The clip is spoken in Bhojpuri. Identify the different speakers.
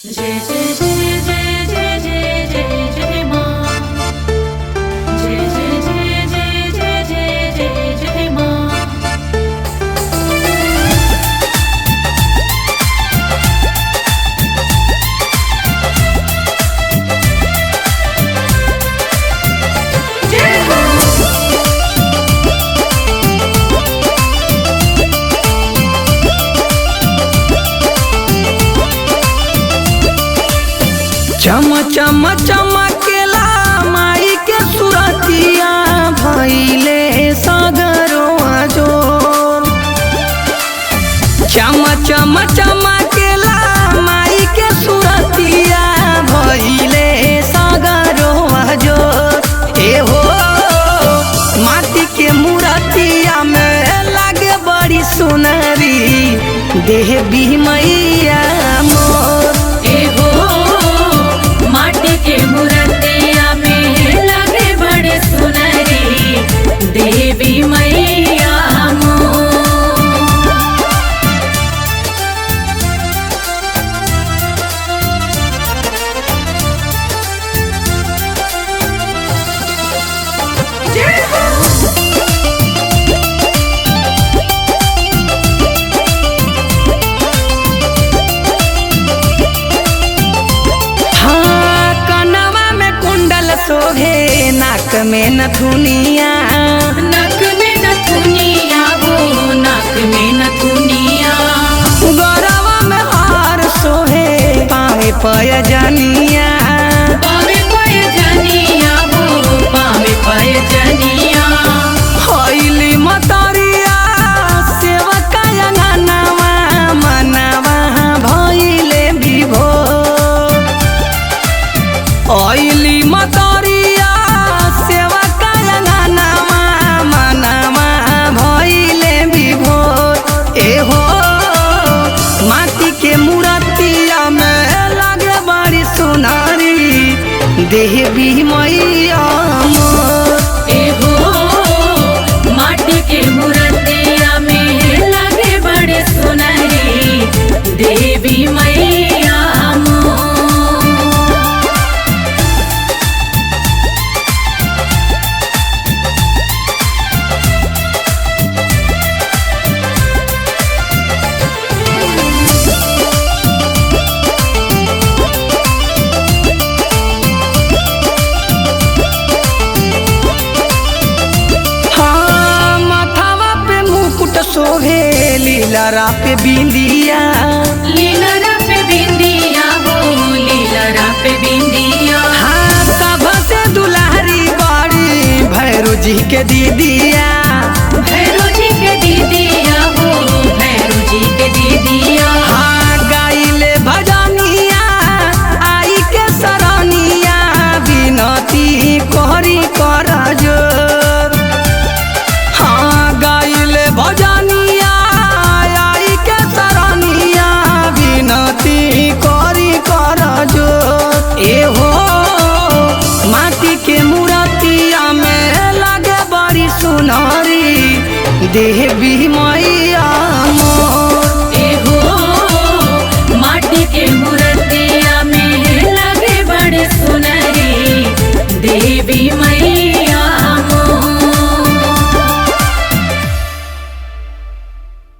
Speaker 1: जय जय जय जय जय जय जय जय माँ। जय जय जय जय जय जय जय जय माँ। जय हो।
Speaker 2: चम चम चमकेला माई के सुरतिया भइले सागरो जोर। चम चम चमकेला माई के सुरतिया भइले सागरो जोर। ए हो माटी के मूर्तिया में लागे बड़ी सुनरी देवी मैया मोर।
Speaker 1: माटी के मूर्तिया में लगे बड़े सुनरी देवी मैया मोर। जय हो।
Speaker 2: सोहे नाक में नथुनिया,
Speaker 1: नाक में नथुनिया हो, नाक में नथुनिया।
Speaker 2: गरवा में हार सोहे पावे पयजनिया,
Speaker 1: पावे पयजनिया हो, पावे पयजनिया।
Speaker 2: होइली मतरिया सेवका अंगनवा मनवा भइले विभोर। ओइली मतरिया सेवका अंगनवा मनवा भइले विभोर। एहो माटी के मूर्तिया में लगे बड़ी सुनरी देवी मैया मोर।
Speaker 1: एहो माटी के मूर्तिया में लगे बड़े सुनरी देवी मैया मोर।
Speaker 2: सोहे लीलरा पे बिंदिया,
Speaker 1: लीलरा पे बिंदिया हो, लीलरा पे बिंदिया।
Speaker 2: हाँ सब से दुलारी बड़ी भैरू जी के दीदिया,
Speaker 1: भैरू जी के दीदिया हो, भैरू जी के दीदिया।
Speaker 2: हाँ गाइले भजनिया आई के सरनिया बिनती कोहरी कर जोर। हाँ गाइले भजनिया आई के सरनिया बिनती कोहरी कर जोर। एहो माटी के मूर्तिया में लगे बड़ी सुनरी देवी